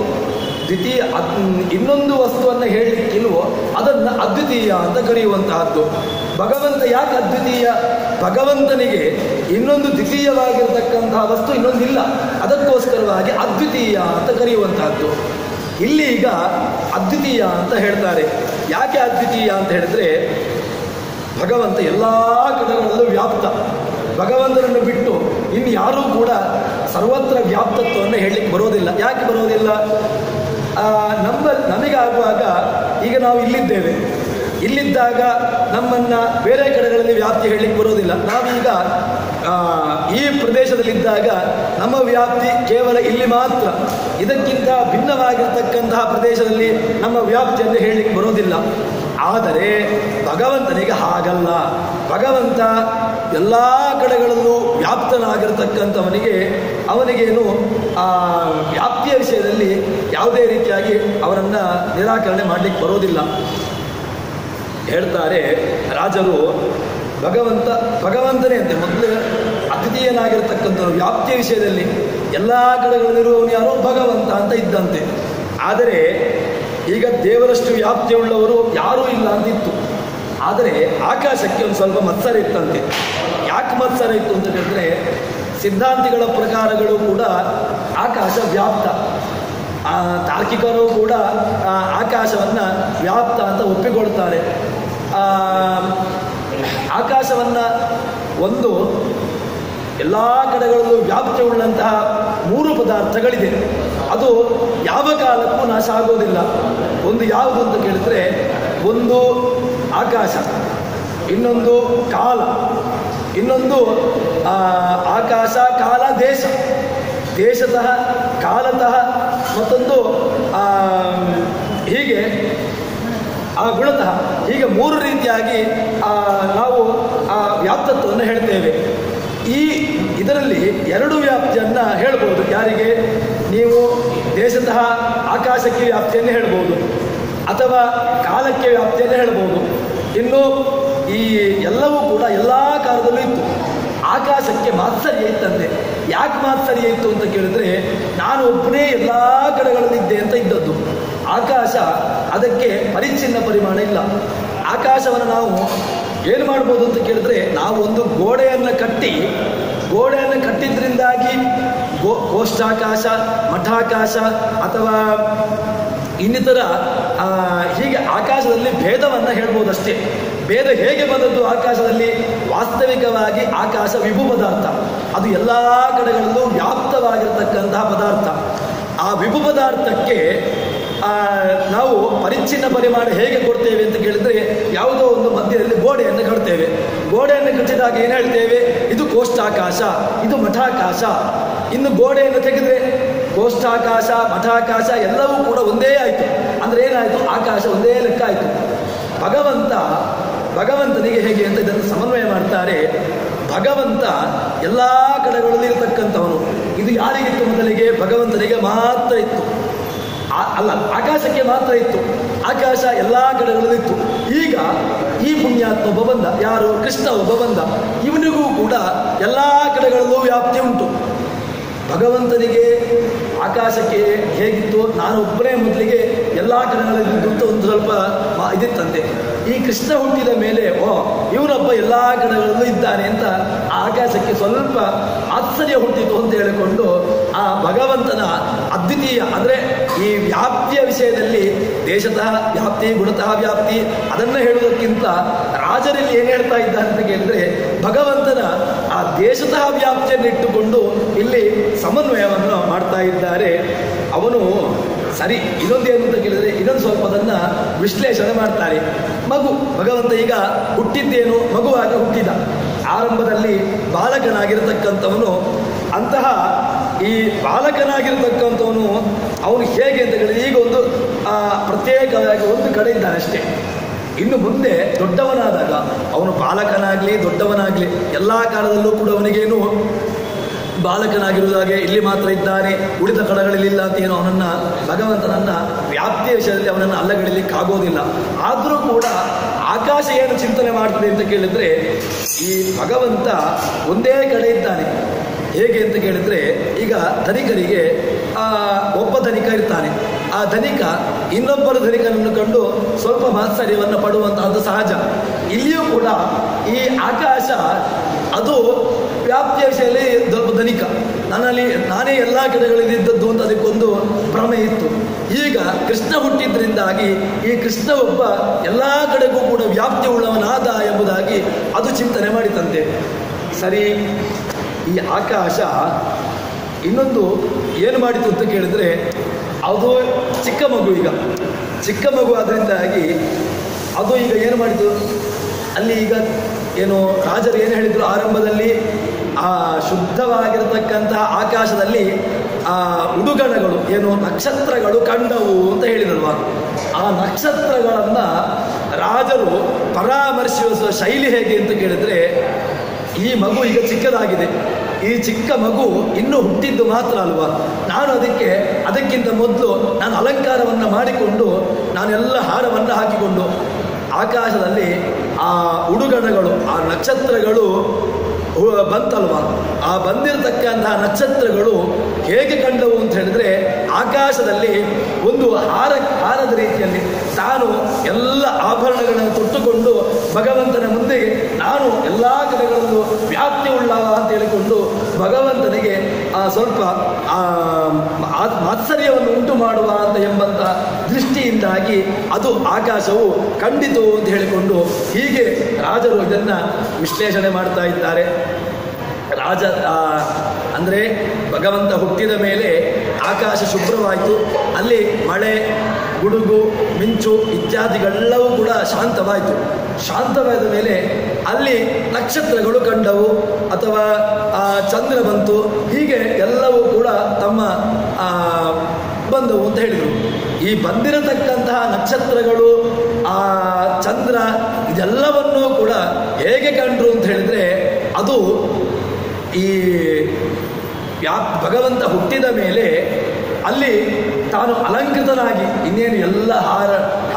ಇನ್ನೊಂದು ವಸ್ತುವನ್ನು ಹೇಳಲಿಕ್ಕಿಲ್ವೋ ಅದನ್ನು ಅದ್ವಿತೀಯ ಅಂತ ಕರೆಯುವಂತಹದ್ದು. ಭಗವಂತ ಯಾಕೆ ಅದ್ವಿತೀಯ? ಭಗವಂತನಿಗೆ ಇನ್ನೊಂದು ದ್ವಿತೀಯವಾಗಿರತಕ್ಕಂತಹ ವಸ್ತು ಇನ್ನೊಂದಿಲ್ಲ, ಅದಕ್ಕೋಸ್ಕರವಾಗಿ ಅದ್ವಿತೀಯ ಅಂತ ಕರೆಯುವಂತಹದ್ದು. ಇಲ್ಲಿ ಈಗ ಅದ್ವಿತೀಯ ಅಂತ ಹೇಳ್ತಾರೆ. ಯಾಕೆ ಅದ್ವಿತೀಯ ಅಂತ ಹೇಳಿದ್ರೆ, ಭಗವಂತ ಎಲ್ಲ ಕಡೆಗಳಲ್ಲೂ ವ್ಯಾಪ್ತ. ಭಗವಂತನನ್ನು ಬಿಟ್ಟು ಇನ್ನು ಯಾರೂ ಕೂಡ ಸರ್ವತ್ರ ವ್ಯಾಪ್ತತ್ವವನ್ನು ಹೇಳಲಿಕ್ಕೆ ಬರೋದಿಲ್ಲ. ಯಾಕೆ ಬರೋದಿಲ್ಲ? ನಮಗಾಗುವಾಗ ಈಗ ನಾವು ಇಲ್ಲಿದ್ದಾಗ ನಮ್ಮನ್ನು ಬೇರೆ ಕಡೆಗಳಲ್ಲಿ ವ್ಯಾಪ್ತಿ ಹೇಳಲಿಕ್ಕೆ ಬರೋದಿಲ್ಲ. ನಾವೀಗ ಈ ಪ್ರದೇಶದಲ್ಲಿದ್ದಾಗ ನಮ್ಮ ವ್ಯಾಪ್ತಿ ಕೇವಲ ಇಲ್ಲಿ ಮಾತ್ರ. ಇದಕ್ಕಿಂತ ಭಿನ್ನವಾಗಿರ್ತಕ್ಕಂತಹ ಪ್ರದೇಶದಲ್ಲಿ ನಮ್ಮ ವ್ಯಾಪ್ತಿಯನ್ನು ಹೇಳಲಿಕ್ಕೆ ಬರೋದಿಲ್ಲ. ಆದರೆ ಭಗವಂತನಿಗೆ ಹಾಗಲ್ಲ. ಭಗವಂತ ಎಲ್ಲ ಕಡೆಗಳಲ್ಲೂ ವ್ಯಾಪ್ತನಾಗಿರ್ತಕ್ಕಂಥವನಿಗೆ ಅವನಿಗೇನು ವ್ಯಾಪ್ತಿಯ ವಿಷಯದಲ್ಲಿ ಯಾವುದೇ ರೀತಿಯಾಗಿ ಅವರನ್ನು ನಿರಾಕರಣೆ ಮಾಡಲಿಕ್ಕೆ ಬರೋದಿಲ್ಲ. ಹೇಳ್ತಾರೆ ರಾಜರು, ಭಗವಂತನೇ ಅಂತೆ ಮೊದಲು ಅದ್ವಿತೀಯನಾಗಿರ್ತಕ್ಕಂಥವ್ರು. ವ್ಯಾಪ್ತಿಯ ವಿಷಯದಲ್ಲಿ ಎಲ್ಲ ಕಡೆಗಳಲ್ಲಿರುವವನು ಯಾರೋ ಭಗವಂತ ಅಂತ ಇದ್ದಂತೆ. ಆದರೆ ಈಗ ದೇವರಷ್ಟು ವ್ಯಾಪ್ತಿಯುಳ್ಳವರು ಯಾರೂ ಇಲ್ಲ ಅಂತಿತ್ತು. ಆದರೆ ಆಕಾಶಕ್ಕೆ ಒಂದು ಸ್ವಲ್ಪ ಮತ್ಸರ ಇತ್ತಂತೆ. ಯಾಕೆ ಮತ್ಸರ ಇತ್ತು ಅಂತ ಹೇಳಿದ್ರೆ, ಸಿದ್ಧಾಂತಿಗಳ ಪ್ರಕಾರಗಳು ಕೂಡ ಆಕಾಶ ವ್ಯಾಪ್ತ, ತಾರ್ಕಿಕರು ಕೂಡ ಆಕಾಶವನ್ನು ವ್ಯಾಪ್ತ ಅಂತ ಒಪ್ಪಿಕೊಳ್ತಾರೆ. ಆಕಾಶವನ್ನು ಒಂದು ಎಲ್ಲ ಕಡೆಗಳಲ್ಲೂ ವ್ಯಾಪ್ತಿ ಉಳ್ಳಂತಹ 3 ಪದಾರ್ಥಗಳಿದೆ. ಅದು ಯಾವ ಕಾಲಕ್ಕೂ ನಾಶ ಆಗೋದಿಲ್ಲ. ಒಂದು ಯಾವುದು ಅಂತ ಕೇಳಿದ್ರೆ, ಒಂದು ಆಕಾಶ, ಇನ್ನೊಂದು ಕಾಲ, ಇನ್ನೊಂದು ಆಕಾಶ ಕಾಲ ದೇಶ, ದೇಶತಃ ಕಾಲತಃ ಮತ್ತೊಂದು ಹೀಗೆ ಗುಣತಃ, ಹೀಗೆ 3 ರೀತಿಯಾಗಿ ನಾವು ವ್ಯಾಪ್ತತ್ವವನ್ನು ಹೇಳ್ತೇವೆ. ಇದರಲ್ಲಿ 2 ವ್ಯಾಪ್ತಿಯನ್ನು ಹೇಳ್ಬೋದು. ಯಾರಿಗೆ? ನೀವು ದೇಶತಃ ಆಕಾಶಕ್ಕೆ ವ್ಯಾಪ್ತಿಯನ್ನು ಹೇಳ್ಬೋದು, ಅಥವಾ ಕಾಲಕ್ಕೆ ವ್ಯಾಪ್ತಿಯನ್ನು ಹೇಳ್ಬೋದು. ಇನ್ನು ಈ ಎಲ್ಲವೂ ಕೂಡ ಎಲ್ಲ ಕಾಲದಲ್ಲೂ ಇತ್ತು. ಆಕಾಶಕ್ಕೆ ಮಾತ್ಸರ್ಯ ಇತ್ತಂತೆ. ಯಾಕೆ ಮಾತ್ಸರ್ಯ ಇತ್ತು ಅಂತ ಕೇಳಿದ್ರೆ, ನಾನು ಒಬ್ಬನೇ ಎಲ್ಲ ಕಡೆಗಳಲ್ಲಿದ್ದೆ ಅಂತ ಇದ್ದದ್ದು. ಆಕಾಶ ಅದಕ್ಕೆ ಪರಿಚ್ಛಿನ್ನ ಪರಿಮಾಣ ಇಲ್ಲ. ಆಕಾಶವನ್ನು ನಾವು ಏನು ಮಾಡ್ಬೋದು ಅಂತ ಕೇಳಿದ್ರೆ, ನಾವು ಒಂದು ಗೋಡೆಯನ್ನು ಕಟ್ಟಿದ್ರಿಂದಾಗಿ ಕೋಷ್ಠಾಕಾಶ, ಮಠಾಕಾಶ ಅಥವಾ ಇನ್ನಿತರ ಹೀಗೆ ಆಕಾಶದಲ್ಲಿ ಭೇದವನ್ನು ಹೇಳ್ಬೋದಷ್ಟೇ. ಭೇದ ಹೇಗೆ ಬಂದದ್ದು ಆಕಾಶದಲ್ಲಿ? ವಾಸ್ತವಿಕವಾಗಿ ಆಕಾಶ ವಿಭು ಪದಾರ್ಥ, ಅದು ಎಲ್ಲ ಕಡೆಗಳಲ್ಲೂ ವ್ಯಾಪ್ತವಾಗಿರತಕ್ಕಂತಹ ಪದಾರ್ಥ. ಆ ವಿಭು ಪದಾರ್ಥಕ್ಕೆ ನಾವು ಪರಿಚ್ಛಿನ್ನ ಪರಿಮಾಣ ಹೇಗೆ ಕೊಡ್ತೇವೆ ಅಂತ ಕೇಳಿದ್ರೆ, ಯಾವುದೋ ಒಂದು ಮಧ್ಯದಲ್ಲಿ ಗೋಡೆಯನ್ನು ಕಟ್ತೇವೆ. ಗೋಡೆಯನ್ನು ಕಟ್ಟಿದಾಗ ಏನು ಹೇಳ್ತೇವೆ? ಇದು ಕೋಷ್ಠಾಕಾಶ, ಇದು ಮಠಾಕಾಶ. ಇನ್ನು ಗೋಡೆಯನ್ನು ತೆಗೆದ್ರೆ ಕೋಷ್ಠಾಕಾಶ, ಮಠಾಕಾಶ ಎಲ್ಲವೂ ಕೂಡ ಒಂದೇ ಆಯಿತು. ಅಂದರೆ ಏನಾಯಿತು? ಆಕಾಶ ಒಂದೇ ಲೆಕ್ಕ ಆಯಿತು. ಭಗವಂತನಿಗೆ ಹೇಗೆ ಅಂತ ಇದನ್ನು ಸಮನ್ವಯ ಮಾಡ್ತಾರೆ. ಭಗವಂತ ಎಲ್ಲ ಕಡೆಗಳಲ್ಲಿ ಇರತಕ್ಕಂಥವನು. ಇದು ಯಾರಿಗಿತ್ತು ಮೊದಲಿಗೆ? ಭಗವಂತನಿಗೆ ಮಾತ್ರ ಇತ್ತು. ಅಲ್ಲ, ಆಕಾಶಕ್ಕೆ ಮಾತ್ರ ಇತ್ತು. ಆಕಾಶ ಎಲ್ಲ ಕಡೆಗಳಲ್ಲಿತ್ತು. ಈಗ ಈ ಪುಣ್ಯಾತ್ಮ ಒಬ್ಬ ಬಂದ. ಯಾರು? ಕೃಷ್ಣ ಒಬ್ಬ ಬಂದ. ಇವನಿಗೂ ಕೂಡ ಎಲ್ಲ ಕಡೆಗಳಲ್ಲೂ ವ್ಯಾಪ್ತಿ ಉಂಟು. ಭಗವಂತನಿಗೆ ಆಕಾಶಕ್ಕೆ ಹೇಗಿತ್ತು? ನಾನು ಒಬ್ಬನೇ ಮೊದಲಿಗೆ ಎಲ್ಲ ಕಡೆಗಳಲ್ಲಿ ಅಂತ ಒಂದು ಸ್ವಲ್ಪ ಇದಿತ್ತಂತೆ. ಈ ಕೃಷ್ಣ ಹುಟ್ಟಿದ ಮೇಲೆ ಇವನೊಬ್ಬ ಎಲ್ಲ ಕಡೆಗಳಲ್ಲೂ ಇದ್ದಾನೆ ಅಂತ ಆಕಾಶಕ್ಕೆ ಸ್ವಲ್ಪ ಆಶ್ಚರ್ಯ ಹುಟ್ಟಿತು ಅಂತ ಹೇಳಿಕೊಂಡು ಆ ಭಗವಂತನ ಅದ್ವಿತೀಯ, ಅಂದರೆ ಈ ವ್ಯಾಪ್ತಿಯ ವಿಷಯದಲ್ಲಿ ದೇಶತಃ ವ್ಯಾಪ್ತಿ, ಗುಣತಃ ವ್ಯಾಪ್ತಿ ಅದನ್ನು ಹೇಳುವುದಕ್ಕಿಂತ ರಾಜರಲ್ಲಿ ಏನು ಹೇಳ್ತಾ ಇದ್ದಾರೆ ಅಂತ ಕೇಳಿದ್ರೆ, ಭಗವಂತನ ಆ ದೇಶತಃ ವ್ಯಾಪ್ತಿಯನ್ನು ಇಟ್ಟುಕೊಂಡು ಇಲ್ಲಿ ಸಮನ್ವಯವನ್ನು ಮಾಡ್ತಾ ಇದ್ದಾರೆ. ಅವನು ಸರಿ. ಇನ್ನೊಂದೇನು ಅಂತ ಕೇಳಿದರೆ, ಇದೊಂದು ಸ್ವಲ್ಪ ಅದನ್ನು ವಿಶ್ಲೇಷಣೆ ಮಾಡ್ತಾರೆ. ಭಗವಂತ ಈಗ ಹುಟ್ಟಿದ್ದೇನು? ಮಗುವಾಗಿ ಹುಟ್ಟಿದ. ಆರಂಭದಲ್ಲಿ ಬಾಲಕನಾಗಿರತಕ್ಕಂಥವನು. ಅಂತಹ ಈ ಬಾಲಕನಾಗಿರತಕ್ಕಂಥವನು ಅವನು ಹೇಗೆ ಅಂತ ಹೇಳಿದ್ರೆ, ಈಗ ಒಂದು ಪ್ರತ್ಯೇಕವಾಗಿ ಒಂದು ಕಡೆ ಇದ್ದಾನೆ ಅಷ್ಟೇ. ಇನ್ನು ಮುಂದೆ ದೊಡ್ಡವನಾದಾಗ ಅವನು ಬಾಲಕನಾಗಲಿ ದೊಡ್ಡವನಾಗಲಿ ಎಲ್ಲ ಕಾಲದಲ್ಲೂ ಕೂಡ ಅವನಿಗೇನು ಬಾಲಕನಾಗಿರುವುದಾಗೆ ಇಲ್ಲಿ ಮಾತ್ರ ಇದ್ದಾನೆ, ಉಳಿದ ಕಡೆಗಳಲ್ಲಿಲ್ಲ ಅಂತ ಏನು ಅವನನ್ನು ಭಗವಂತನನ್ನು ವ್ಯಾಪ್ತಿಯ ವಿಷಯದಲ್ಲಿ ಅವನನ್ನು ಅಲ್ಲಗಡಿಲಿಕ್ಕಾಗೋದಿಲ್ಲ. ಆದರೂ ಕೂಡ ಆಕಾಶ ಏನು ಚಿಂತನೆ ಮಾಡ್ತದೆ ಅಂತ ಕೇಳಿದರೆ, ಈ ಭಗವಂತ ಒಂದೇ ಕಡೆ ಇದ್ದಾನೆ. ಹೇಗೆ ಅಂತ ಕೇಳಿದರೆ, ಈಗ ಧನಿಕರಿಗೆ ಒಬ್ಬ ಧನಿಕ ಇರ್ತಾನೆ. ಆ ಧನಿಕ ಇನ್ನೊಬ್ಬರ ಧನಿಕನನ್ನು ಕಂಡು ಸ್ವಲ್ಪ ಮಾತ್ಸರ್ಯವನ್ನು ಪಡುವಂತಹದ್ದು ಸಹಜ. ಇಲ್ಲಿಯೂ ಕೂಡ ಈ ಆಕಾಶ ಅದು ವ್ಯಾಪ್ತಿಯ ವಿಷಯದಲ್ಲಿ ಸ್ವಲ್ಪ ಧನಿಕ. ನಾನೇ ಎಲ್ಲ ಕಡೆಗಳಲ್ಲಿದ್ದದ್ದು ಅಂತ ಅದಕ್ಕೊಂದು ಭ್ರಮೆ ಇತ್ತು. ಈಗ ಕೃಷ್ಣ ಹುಟ್ಟಿದ್ರಿಂದಾಗಿ ಈ ಕೃಷ್ಣ ಒಬ್ಬ ಎಲ್ಲ ಕಡೆಗೂ ಕೂಡ ವ್ಯಾಪ್ತಿ ಉಳ್ಳವನಾದ ಎಂಬುದಾಗಿ ಅದು ಚಿಂತನೆ ಮಾಡಿತಂತೆ. ಸರಿ, ಈ ಆಕಾಶ ಇನ್ನೊಂದು ಏನು ಮಾಡಿತು ಅಂತ ಕೇಳಿದರೆ, ಅದು ಚಿಕ್ಕ ಮಗು. ಈಗ ಚಿಕ್ಕ ಮಗು ಅದರಿಂದಾಗಿ ಅದು ಈಗ ಏನು ಮಾಡಿತು, ಅಲ್ಲಿ ಈಗ ಏನು ರಾಜರು ಏನು ಹೇಳಿದರು ಆರಂಭದಲ್ಲಿ, ಆ ಶುದ್ಧವಾಗಿರತಕ್ಕಂತಹ ಆಕಾಶದಲ್ಲಿ ಉಡುಗಣಗಳು ಏನು ನಕ್ಷತ್ರಗಳು ಕಂಡವು ಅಂತ ಹೇಳಿದಲ್ವ. ಆ ನಕ್ಷತ್ರಗಳನ್ನು ರಾಜರು ಪರಾಮರ್ಶಿಸುವ ಶೈಲಿ ಹೇಗೆ ಅಂತ ಕೇಳಿದರೆ, ಈ ಮಗು ಈಗ ಚಿಕ್ಕದಾಗಿದೆ, ಈ ಚಿಕ್ಕ ಮಗು ಇನ್ನೂ ಹುಟ್ಟಿದ್ದು ಮಾತ್ರ ಅಲ್ವಾ, ನಾನು ಅದಕ್ಕಿಂತ ಮೊದಲು ನಾನು ಅಲಂಕಾರವನ್ನು ಮಾಡಿಕೊಂಡು ನಾನೆಲ್ಲ ಹಾರವನ್ನು ಹಾಕಿಕೊಂಡು ಆಕಾಶದಲ್ಲಿ ಆ ಉಡುಗಣಗಳು ಆ ನಕ್ಷತ್ರಗಳು ಬಂತಲ್ವ, ಆ ಬಂದಿರತಕ್ಕಂತಹ ನಕ್ಷತ್ರಗಳು ಹೇಗೆ ಕಂಡವು ಅಂತ ಹೇಳಿದ್ರೆ, ಆಕಾಶದಲ್ಲಿ ಒಂದು ಹಾರದ ರೀತಿಯಲ್ಲಿ ತಾನು ಎಲ್ಲ ಆಭರಣಗಳನ್ನು ತೊಟ್ಟುಕೊಂಡು ಭಗವಂತನ ಮುಂದೆ ನಾನು ಎಲ್ಲ ಕಡೆಗಳಲ್ಲೂ ವ್ಯಾಪ್ತಿ ಉಳ್ಳವ ಅಂತ ಹೇಳಿಕೊಂಡು ಭಗವಂತನಿಗೆ ಸ್ವಲ್ಪ ಮಾತ್ಸರ್ಯವನ್ನು ಉಂಟು ಮಾಡುವ ಅಂತ ಎಂಬಂತಹ ದೃಷ್ಟಿಯಿಂದಾಗಿ ಅದು ಆಕಾಶವು ಕಂಡಿತು ಅಂತ ಹೇಳಿಕೊಂಡು ಹೀಗೆ ರಾಜರು ಇದನ್ನು ವಿಶ್ಲೇಷಣೆ ಮಾಡ್ತಾ ಇದ್ದಾರೆ. ರಾಜ ಅಂದರೆ ಭಗವಂತ ಹುಟ್ಟಿದ ಮೇಲೆ ಆಕಾಶ ಶುಭ್ರವಾಯಿತು, ಅಲ್ಲಿ ಮಳೆ, ಗುಡುಗು, ಮಿಂಚು ಇತ್ಯಾದಿಗಳೆಲ್ಲವೂ ಕೂಡ ಶಾಂತವಾಯಿತು. ಶಾಂತವಾದ ಮೇಲೆ ಅಲ್ಲಿ ನಕ್ಷತ್ರಗಳು ಕಂಡವು ಅಥವಾ ಚಂದ್ರ ಬಂತು. ಹೀಗೆ ಎಲ್ಲವೂ ಕೂಡ ತಮ್ಮ ಈ ಬಂದಿರತಕ್ಕಂತಹ ನಕ್ಷತ್ರಗಳು, ಆ ಚಂದ್ರ, ಇದೆಲ್ಲವನ್ನೂ ಕೂಡ ಹೇಗೆ ಕಂಡ್ರು ಅಂತ ಹೇಳಿದ್ರೆ, ಅದು ಈ ಭಗವಂತ ಹುಟ್ಟಿದ ಮೇಲೆ ಅಲ್ಲಿ ತಾನು ಅಲಂಕೃತನಾಗಿ ಇನ್ನೇನು ಎಲ್ಲ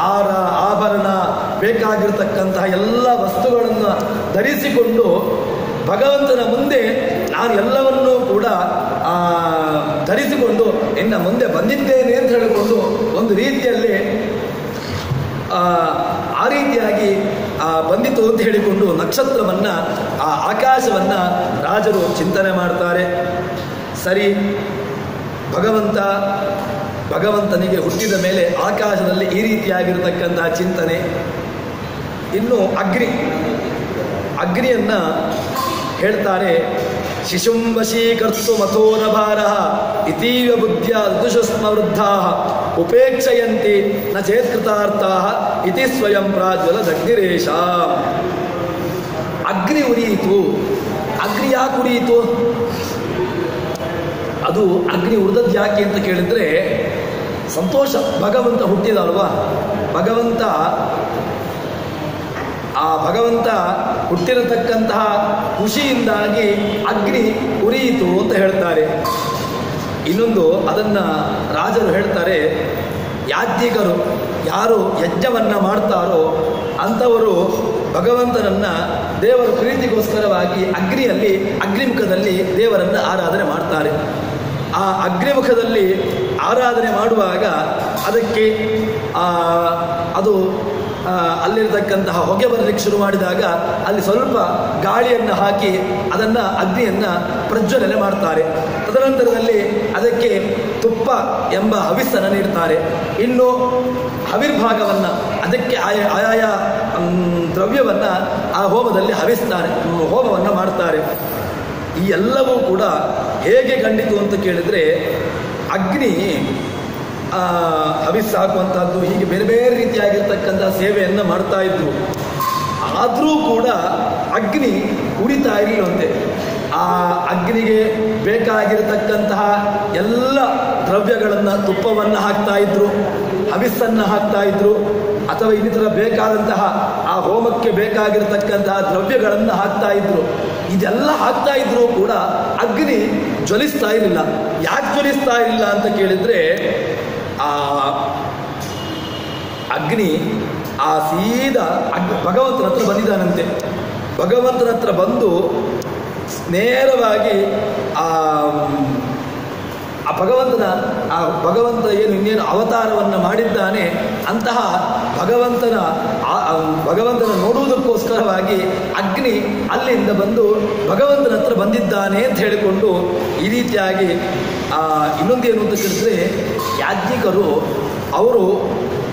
ಹಾರ ಆಭರಣ ಬೇಕಾಗಿರ್ತಕ್ಕಂತಹ ಎಲ್ಲ ವಸ್ತುಗಳನ್ನು ಧರಿಸಿಕೊಂಡು ಭಗವಂತನ ಮುಂದೆ ನಾನು ಎಲ್ಲವನ್ನೂ ಕೂಡ ಧರಿಸಿಕೊಂಡು ಇನ್ನು ಮುಂದೆ ಬಂದಿದ್ದೇನೆ ಅಂತ ಹೇಳಿಕೊಂಡು ಒಂದು ರೀತಿಯಲ್ಲಿ ಆ ರೀತಿಯಾಗಿ ಬಂದಿತು ಅಂತ ಹೇಳಿಕೊಂಡು ನಕ್ಷತ್ರವನ್ನ, ಆ ಆಕಾಶವನ್ನ ರಾಜರು ಚಿಂತನೆ ಮಾಡ್ತಾರೆ. ಸರಿ, ಭಗವಂತನಿಗೆ ಹುಟ್ಟಿದ ಮೇಲೆ ಆಕಾಶದಲ್ಲಿ ಈ ರೀತಿಯಾಗಿರತಕ್ಕಂತಹ ಚಿಂತನೆ. ಇನ್ನು ಅಗ್ನಿಯನ್ನ ಹೇಳ್ತಾರೆ, ಶಿಶುಂ ವಶೀಕರ್ತು ಮಥೋರಭಾರ ಇತೀವ ಬುದ್ಧಿಯ ಋತುಷಸ್ಮ ವೃದ್ಧಾ ಉಪೇಕ್ಷಯಂತಿ ನ ಚೇತ್ಕೃತಾರ್ಥಾ ಇತಿ ಸ್ವಯಂ ಪ್ರಾಜ್ವಲದಗ್ನಿರೇಶ. ಅಗ್ನಿ ಉರಿಯಿತು. ಅಗ್ನಿ ಯಾಕೆ ಉರಿಯಿತು? ಅದು ಅಗ್ನಿ ಉರಿದದ್ದು ಯಾಕೆ ಅಂತ ಕೇಳಿದ್ರೆ, ಸಂತೋಷ. ಭಗವಂತ ಹುಟ್ಟಿದ ಅಲ್ವಾ, ಭಗವಂತ ಹುಟ್ಟಿರತಕ್ಕಂತಹ ಖುಷಿಯಿಂದಾಗಿ ಅಗ್ನಿ ಉರಿಯಿತು ಅಂತ ಹೇಳ್ತಾರೆ. ಇನ್ನೊಂದು ಅದನ್ನ ರಾಜರು ಹೇಳ್ತಾರೆ, ಯಾಜ್ಞಿಕರು ಯಾರು ಯಜ್ಞವನ್ನ ಮಾಡ್ತಾರೋ ಅಂಥವರು ಭಗವಂತನನ್ನ ದೇವರ ಪ್ರೀತಿಗೋಸ್ಕರವಾಗಿ ಅಗ್ನಿಮುಖದಲ್ಲಿ ದೇವರನ್ನ ಆರಾಧನೆ ಮಾಡ್ತಾರೆ. ಆ ಅಗ್ನಿಮುಖದಲ್ಲಿ ಆರಾಧನೆ ಮಾಡುವಾಗ ಅದಕ್ಕೆ ಅದು ಅಲ್ಲಿರತಕ್ಕಂತಹ ಹೊಗೆ ಬರಲಿಕ್ಕೆ ಶುರು ಮಾಡಿದಾಗ ಅಲ್ಲಿ ಸ್ವಲ್ಪ ಗಾಳಿಯನ್ನು ಹಾಕಿ ಅಗ್ನಿಯನ್ನು ಪ್ರಜ್ವಲನೆ ಮಾಡ್ತಾರೆ. ತದನಂತರದಲ್ಲಿ ಅದಕ್ಕೆ ತುಪ್ಪ ಎಂಬ ಹವಿಸ್ಸನ್ನು ನೀಡ್ತಾರೆ. ಇನ್ನು ಹವಿರ್ಭಾಗವನ್ನು, ಅದಕ್ಕೆ ಆಯಾಯ ದ್ರವ್ಯವನ್ನು ಆ ಹೋಮದಲ್ಲಿ ಹೋಮವನ್ನು ಮಾಡ್ತಾರೆ. ಈ ಎಲ್ಲವೂ ಕೂಡ ಹೇಗೆ ಕಂಡಿತು ಅಂತ ಕೇಳಿದರೆ, ಅಗ್ನಿ ಹವಿಸ್ಸು ಹಾಕುವಂತಹದ್ದು, ಹೀಗೆ ಬೇರೆ ಬೇರೆ ರೀತಿಯಾಗಿರ್ತಕ್ಕಂಥ ಸೇವೆಯನ್ನು ಮಾಡ್ತಾ ಇದ್ರು. ಆದರೂ ಕೂಡ ಅಗ್ನಿ ಉರಿತಾ ಇರಲಿಲ್ಲಂತೆ. ಆ ಅಗ್ನಿಗೆ ಬೇಕಾಗಿರತಕ್ಕಂತಹ ಎಲ್ಲ ದ್ರವ್ಯಗಳನ್ನು, ತುಪ್ಪವನ್ನು ಹಾಕ್ತಾ ಇದ್ರು, ಹವಿಸ್ಸನ್ನು ಹಾಕ್ತಾ ಇದ್ರು, ಅಥವಾ ಇನ್ನಿತರ ಬೇಕಾದಂತಹ ಆ ಹೋಮಕ್ಕೆ ಬೇಕಾಗಿರತಕ್ಕಂತಹ ದ್ರವ್ಯಗಳನ್ನು ಹಾಕ್ತಾ ಇದ್ರು. ಇದೆಲ್ಲ ಹಾಕ್ತಾ ಇದ್ರು ಕೂಡ ಅಗ್ನಿ ಜ್ವಲಿಸ್ತಾ ಇರಲಿಲ್ಲ. ಯಾಕೆ ಜ್ವಲಿಸ್ತಾ ಇರಲಿಲ್ಲ ಅಂತ ಕೇಳಿದ್ರೆ, ಆ ಅಗ್ನಿ ಸೀದಾ ಭಗವಂತನ ಹತ್ರ ಬಂದಿದ್ದಾನಂತೆ. ಭಗವಂತನ ಹತ್ರ ಬಂದು ನೇರವಾಗಿ ಭಗವಂತ ಇನ್ನೇನು ಅವತಾರವನ್ನು ಮಾಡಿದ್ದಾನೆ ಅಂತಹ ಭಗವಂತನ ನೋಡುವುದಕ್ಕೋಸ್ಕರವಾಗಿ ಅಗ್ನಿ ಅಲ್ಲಿಂದ ಬಂದು ಭಗವಂತನ ಹತ್ರ ಬಂದಿದ್ದಾನೆ ಅಂತ ಹೇಳಿಕೊಂಡು ಈ ರೀತಿಯಾಗಿ ಇನ್ನೊಂದೇನು ಅಂತ ಕೇಳಿದ್ರೆ, ಯಾಜ್ಞಿಕರು ಅವರು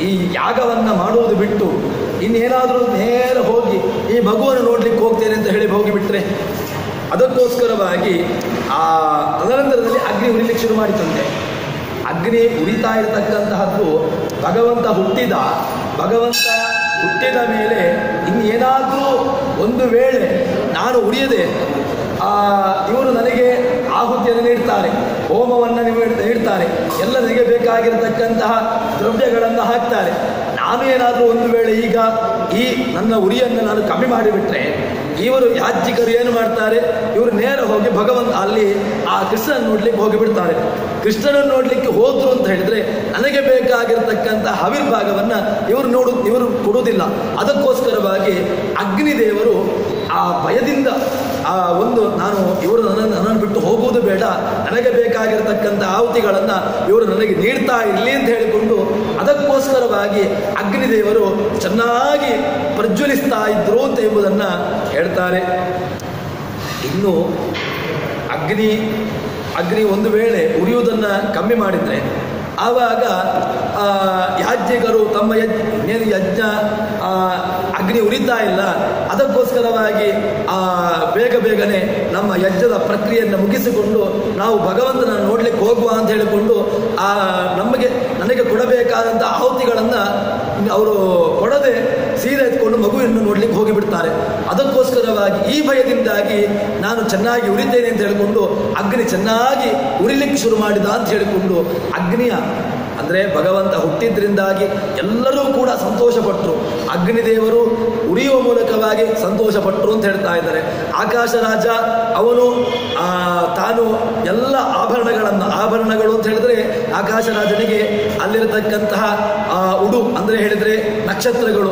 ಈ ಯಾಗವನ್ನು ಮಾಡುವುದು ಬಿಟ್ಟು ಇನ್ನೇನಾದರೂ ನೇರ ಹೋಗಿ ಈ ಮಗುವನ್ನು ನೋಡ್ಲಿಕ್ಕೆ ಹೋಗ್ತೇನೆ ಅಂತ ಹೇಳಿ ಹೋಗಿಬಿಟ್ರೆ, ಅದಕ್ಕೋಸ್ಕರವಾಗಿ ತದನಂತರದಲ್ಲಿ ಅಗ್ನಿ ಉರಿಲಿಕ್ಕೆ ಶುರು ಮಾಡಿತಂತೆ. ಅಗ್ನಿ ಉರಿತಾ ಇರತಕ್ಕಂತಹದ್ದು ಭಗವಂತ ಹುಟ್ಟಿದ ಮೇಲೆ ಇನ್ನೇನಾದರೂ ಒಂದು ವೇಳೆ ನಾನು ಉರಿಯದೆ ಇವರು ನನಗೆ ಆಹುತಿಯನ್ನು ನೀಡ್ತಾರೆ, ಹೋಮವನ್ನು ನೀಡ್ತಾರೆ, ಎಲ್ಲ ನನಗೆ ಬೇಕಾಗಿರತಕ್ಕಂತಹ ದ್ರವ್ಯಗಳನ್ನು ಹಾಕ್ತಾರೆ. ನಾನು ಏನಾದರೂ ಒಂದು ವೇಳೆ ಈಗ ಈ ನನ್ನ ಉರಿಯನ್ನು ನಾನು ಕಮ್ಮಿ ಮಾಡಿಬಿಟ್ರೆ, ಇವರು ಯಾಜ್ಞಿಕರು ಏನು ಮಾಡ್ತಾರೆ, ಇವರು ನೇರ ಹೋಗಿ ಭಗವಂತ ಅಲ್ಲಿ ಆ ಕೃಷ್ಣನ ನೋಡ್ಲಿಕ್ಕೆ ಹೋಗಿಬಿಡ್ತಾರೆ. ಕೃಷ್ಣನನ್ನು ನೋಡ್ಲಿಕ್ಕೆ ಹೋದ್ರು ಅಂತ ಹೇಳಿದ್ರೆ ನನಗೆ ಬೇಕಾಗಿರತಕ್ಕಂಥ ಹವಿರ್ಭಾಗವನ್ನು ಇವರು ಕೊಡುವುದಿಲ್ಲ. ಅದಕ್ಕೋಸ್ಕರವಾಗಿ ಅಗ್ನಿದೇವರು ಆ ಭಯದಿಂದ ಇವರು ನನ್ನನ್ನು ಬಿಟ್ಟು ಹೋಗುವುದು ಬೇಡ, ನನಗೆ ಬೇಕಾಗಿರತಕ್ಕಂಥ ಆಹುತಿಗಳನ್ನು ಇವರು ನನಗೆ ನೀಡ್ತಾ ಇರಲಿ ಅಂತ ಹೇಳಿಕೊಂಡು ಅದಕ್ಕೋಸ್ಕರವಾಗಿ ಅಗ್ನಿದೇವರು ಚೆನ್ನಾಗಿ ಪ್ರಜ್ವಲಿಸ್ತಾ ಇದ್ರು ಅಂತ ಎಂಬುದನ್ನು ಹೇಳ್ತಾರೆ. ಇನ್ನು ಅಗ್ನಿ ಒಂದು ವೇಳೆ ಉರಿಯುವುದನ್ನು ಕಮ್ಮಿ ಮಾಡಿದರೆ ಆವಾಗ ಯಾಜ್ಞಿಕರು ತಮ್ಮ ಯಜ್ಞ ಅಗ್ನಿ ಉರಿತಾ ಇಲ್ಲ, ಅದಕ್ಕೋಸ್ಕರವಾಗಿ ಬೇಗನೆ ನಮ್ಮ ಯಜ್ಞದ ಪ್ರಕ್ರಿಯೆಯನ್ನು ಮುಗಿಸಿಕೊಂಡು ನಾವು ಭಗವಂತನ ನೋಡ್ಲಿಕ್ಕೆ ಹೋಗುವ ಅಂತ ಹೇಳಿಕೊಂಡು ನನಗೆ ಕೊಡಬೇಕಾದಂಥ ಆಹುತಿಗಳನ್ನು ಅವರು ಕೊಡದೆ ಸೀರೆ ಎತ್ಕೊಂಡು ಮಗುವನ್ನು ನೋಡ್ಲಿಕ್ಕೆ ಹೋಗಿಬಿಡ್ತಾರೆ. ಅದಕ್ಕೋಸ್ಕರವಾಗಿ ಈ ಭಯದಿಂದಾಗಿ ನಾನು ಚೆನ್ನಾಗಿ ಉರಿತೇನೆ ಅಂತ ಹೇಳಿಕೊಂಡು ಅಗ್ನಿ ಚೆನ್ನಾಗಿ ಉರಿಲಿಕ್ಕೆ ಶುರು ಮಾಡಿದ ಅಂತ ಹೇಳಿಕೊಂಡು ಅಗ್ನಿಯ ಅಂದರೆ ಭಗವಂತ ಹುಟ್ಟಿದ್ರಿಂದಾಗಿ ಎಲ್ಲರೂ ಕೂಡ ಸಂತೋಷಪಟ್ಟರು. ಅಗ್ನಿದೇವರು ಉರಿಯುವ ಮೂಲಕವಾಗಿ ಸಂತೋಷಪಟ್ಟರು ಅಂತ ಹೇಳ್ತಾ ಇದ್ದಾರೆ. ಆಕಾಶ ರಾಜ ಅವನು ತಾನು ಎಲ್ಲ ಆಭರಣಗಳು ಅಂತ ಹೇಳಿದ್ರೆ ಆಕಾಶ ರಾಜನಿಗೆ ಅಲ್ಲಿರತಕ್ಕಂತಹ ಉಡು ಅಂದರೆ ಹೇಳಿದರೆ ನಕ್ಷತ್ರಗಳು,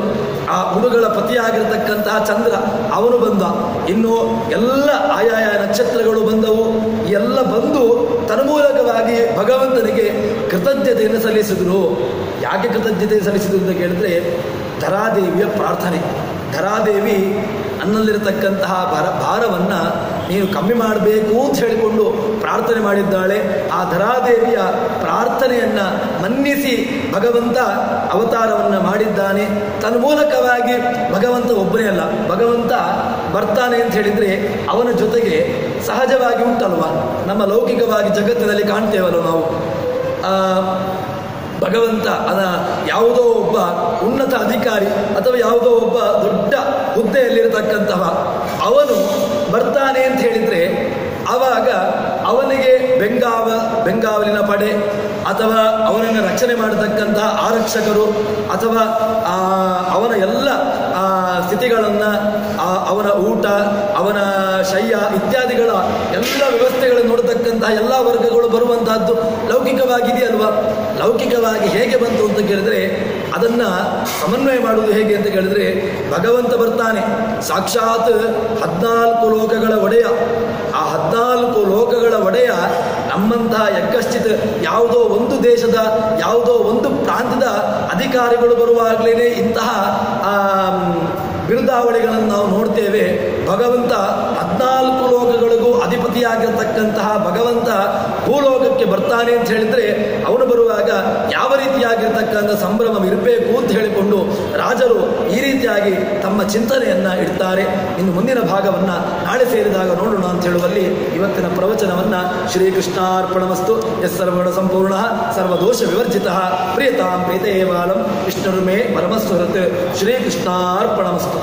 ಆ ಉಡುಗಳ ಪತಿಯಾಗಿರತಕ್ಕಂತಹ ಚಂದ್ರ ಅವನು ಬಂದ. ಇನ್ನು ಎಲ್ಲ ಆಯಾಯ ನಕ್ಷತ್ರಗಳು ಬಂದವು. ಎಲ್ಲ ಬಂದು ತನ್ಮೂಲಕವಾಗಿ ಭಗವಂತನಿಗೆ ಕೃತಜ್ಞತೆಯನ್ನು ಸಲ್ಲಿಸಿದರು. ಯಾಕೆ ಕೃತಜ್ಞತೆ ಸಲ್ಲಿಸಿದರು ಅಂತ ಕೇಳಿದ್ರೆ ಧರಾದೇವಿಯ ಪ್ರಾರ್ಥನೆ. ಧರಾದೇವಿ ನನ್ನಲ್ಲಿರತಕ್ಕಂತಹ ಭಾರವನ್ನು ನೀನು ಕಮ್ಮಿ ಮಾಡಬೇಕು ಅಂತ ಹೇಳಿಕೊಂಡು ಪ್ರಾರ್ಥನೆ ಮಾಡಿದ್ದಾಳೆ. ಆ ಧರಾದೇವಿಯ ಪ್ರಾರ್ಥನೆಯನ್ನು ಮನ್ನಿಸಿ ಭಗವಂತ ಅವತಾರವನ್ನು ಮಾಡಿದ್ದಾನೆ. ತನ್ಮೂಲಕವಾಗಿ ಭಗವಂತ ಒಬ್ಬನೇ ಅಲ್ಲ, ಭಗವಂತ ಬರ್ತಾನೆ ಅಂತ ಹೇಳಿದರೆ ಅವನ ಜೊತೆಗೆ ಸಹಜವಾಗಿ ಉಂಟಲ್ವ, ನಮ್ಮ ಲೌಕಿಕವಾಗಿ ಜಗತ್ತಿನಲ್ಲಿ ಕಾಣ್ತೇವಲ್ಲ ನಾವು, ಭಗವಂತ ಯಾವುದೋ ಒಬ್ಬ ಉನ್ನತ ಅಧಿಕಾರಿ ಅಥವಾ ಯಾವುದೋ ಒಬ್ಬ ದೊಡ್ಡ ಹುದ್ದೆಯಲ್ಲಿರತಕ್ಕಂತಹ ಅವನು ಬರ್ತಾನೆ ಅಂತ ಹೇಳಿದರೆ ಆವಾಗ ಅವನಿಗೆ ಬೆಂಗಾವಲಿನ ಪಡೆ ಅಥವಾ ಅವನನ್ನು ರಕ್ಷಣೆ ಮಾಡತಕ್ಕಂತಹ ಆರಕ್ಷಕರು ಅಥವಾ ಅವನ ಎಲ್ಲ ಸ್ಥಿತಿಗಳನ್ನು, ಅವನ ಊಟ, ಅವನ ಶಯ್ಯ ಇತ್ಯಾದಿಗಳ ಎಲ್ಲ ವ್ಯವಸ್ಥೆಗಳನ್ನು ನೋಡತಕ್ಕಂತಹ ಎಲ್ಲ ವರ್ಗಗಳು ಬರುವಂತಹದ್ದು ಲೌಕಿಕವಾಗಿದೆಯಲ್ವಾ. ಲೌಕಿಕವಾಗಿ ಹೇಗೆ ಬಂತು ಅಂತ ಕೇಳಿದ್ರೆ ಅದನ್ನು ಸಮನ್ವಯ ಮಾಡುವುದು ಹೇಗೆ ಅಂತ ಕೇಳಿದ್ರೆ ಭಗವಂತ ಬರ್ತಾನೆ, ಸಾಕ್ಷಾತ್ 14 ಲೋಕಗಳ ಒಡೆಯ. ಆ 14 ಲೋಕಗಳ ಒಡೆಯ ನಮ್ಮಂತಹ ಯಕ್ಕಶ್ಚಿತ್ ಯಾವುದೋ ಒಂದು ದೇಶದ ಯಾವುದೋ ಒಂದು ಪ್ರಾಂತ್ಯದ ಅಧಿಕಾರಿಗಳು ಬರುವಾಗಲೇ ಇಂತಹ ಬಿರುದಾವಳಿಗಳನ್ನು ನಾವು ನೋಡ್ತೇವೆ. ಭಗವಂತ 14 ಲೋಕಗಳಿಗೂ ಅಧಿಪತಿಯಾಗಿರತಕ್ಕಂತಹ ಭಗವಂತ ಭೂಲೋಕಕ್ಕೆ ಬರ್ತಾನೆ ಅಂತ ಹೇಳಿದರೆ ಅವನು ಬರುವಾಗ ಯಾವ ರೀತಿಯಾಗಿರ್ತಕ್ಕಂಥ ಸಂಭ್ರಮ ಇರಬೇಕು ಅಂತ ಹೇಳಿಕೊಂಡು ರಾಜರು ಈ ರೀತಿಯಾಗಿ ತಮ್ಮ ಚಿಂತನೆಯನ್ನು ಇಡ್ತಾರೆ. ಇನ್ನು ಮುಂದಿನ ಭಾಗವನ್ನು ನಾಳೆ ಸೇರಿದಾಗ ನೋಡೋಣ ಅಂತ ಹೇಳುವಲ್ಲಿ ಇವತ್ತಿನ ಪ್ರವಚನವನ್ನು ಶ್ರೀಕೃಷ್ಣಾರ್ಪಣಮಸ್ತು. ಸರ್ವಗುಣ ಸಂಪೂರ್ಣ ಸರ್ವದೋಷ ವಿವರ್ಜಿತ ಪ್ರಿಯತಾಂ ಪ್ರೀತೇವಾಲಂ ವಿಷ್ಣುರ್ಮೇ ಪರಮಸ್ವರತ್. ಶ್ರೀಕೃಷ್ಣಾರ್ಪಣಮಸ್ತು.